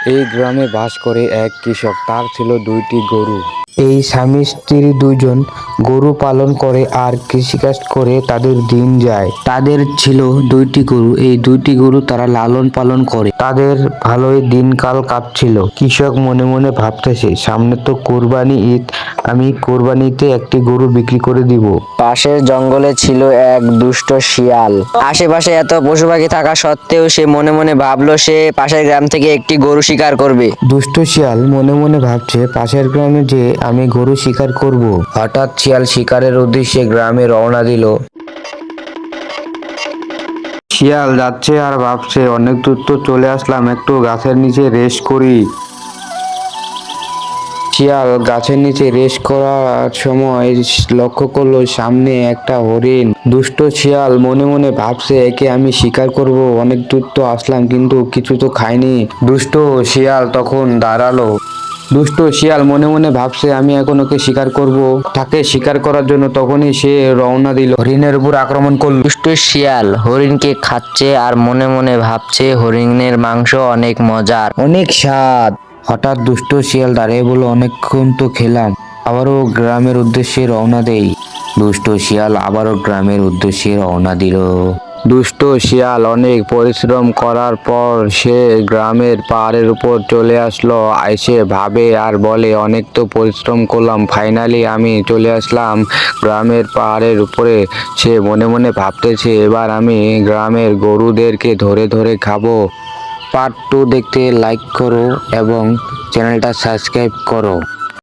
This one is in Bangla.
এই গ্রামে বাস করে এক কৃষক। তার ছিল 2টি গরু। এই স্বামী স্ত্রী দুজন গরু পালন করে আর কৃষিকাজ করে তাদের দিন যায়। তাদের ছিল 2টি গরু, এই 2টি গরু তারা লালন পালন করে তাদের ভালোই দিনকাল কাটছিল। কৃষক মনে মনে ভাবতেছে, সামনে তো কোরবানি ঈদ, আমি কোরবানিতে একটি গরু বিক্রি করে দিব। পাশের জঙ্গলে ছিল এক দুষ্ট শিয়াল। আশেপাশে এত পশু পাখি থাকা সত্ত্বেও সে মনে মনে ভাবলো সে পাশের গ্রাম থেকে একটি গরু শিকার করবে। দুষ্ট শিয়াল মনে মনে ভাবছে, পাশের গ্রামে যে আমি গরু শিকার করব। হঠাৎ শিয়াল শিকারের উদ্দেশ্যে গ্রামে রওনা দিল। শিয়াল যাচ্ছে আর ভাবছে, অনেক দূর তো চলে আসলাম, একটু গাছের নিচে রেস্ট করি। শিয়াল গাছের নিচে রেস্ট করার সময় লক্ষ্য করলো সামনে একটা হরিণ। দুষ্ট শিয়াল মনে মনে ভাবছে, একে আমি শিকার করব, অনেক দূর তো আসলাম কিন্তু কিছু তো খাইনি। দুষ্ট শিয়াল তখন দাঁড়ালো। দুষ্ট শিয়াল মনে মনে ভাবছে, আমি এখন ওকে শিকার করব। তাকে শিকার করার জন্য তখনই সে রওনা দিল, হরিণের উপর আক্রমণ করলো। দুষ্ট শিয়াল হরিণকে খাচ্ছে আর মনে মনে ভাবছে হরিণের মাংস অনেক মজার, অনেক স্বাদ। হঠাৎ দুষ্ট শিয়াল দাঁড়িয়ে বলল, অনেকক্ষণ তো খেলাম, আবারও গ্রামের উদ্দেশ্যে রওনা দেই। দুষ্ট শিয়াল আবারও গ্রামের উদ্দেশ্যে রওনা দিল। দুষ্ট শিয়াল অনেক পরিশ্রম করার পর সে গ্রামের পাহাড়ের উপর চলে আসলো। এসে ভাবে আর বলে, অনেক তো পরিশ্রম করলাম, ফাইনালি আমি চলে আসলাম গ্রামের পাহাড়ের উপরে। সে মনে মনে ভাবতেছে, এবার আমি গ্রামের গরুদেরকে ধরে ধরে খাবো। পার্ট 2 দেখতে লাইক করো এবং চ্যানেলটা সাবস্ক্রাইব করো।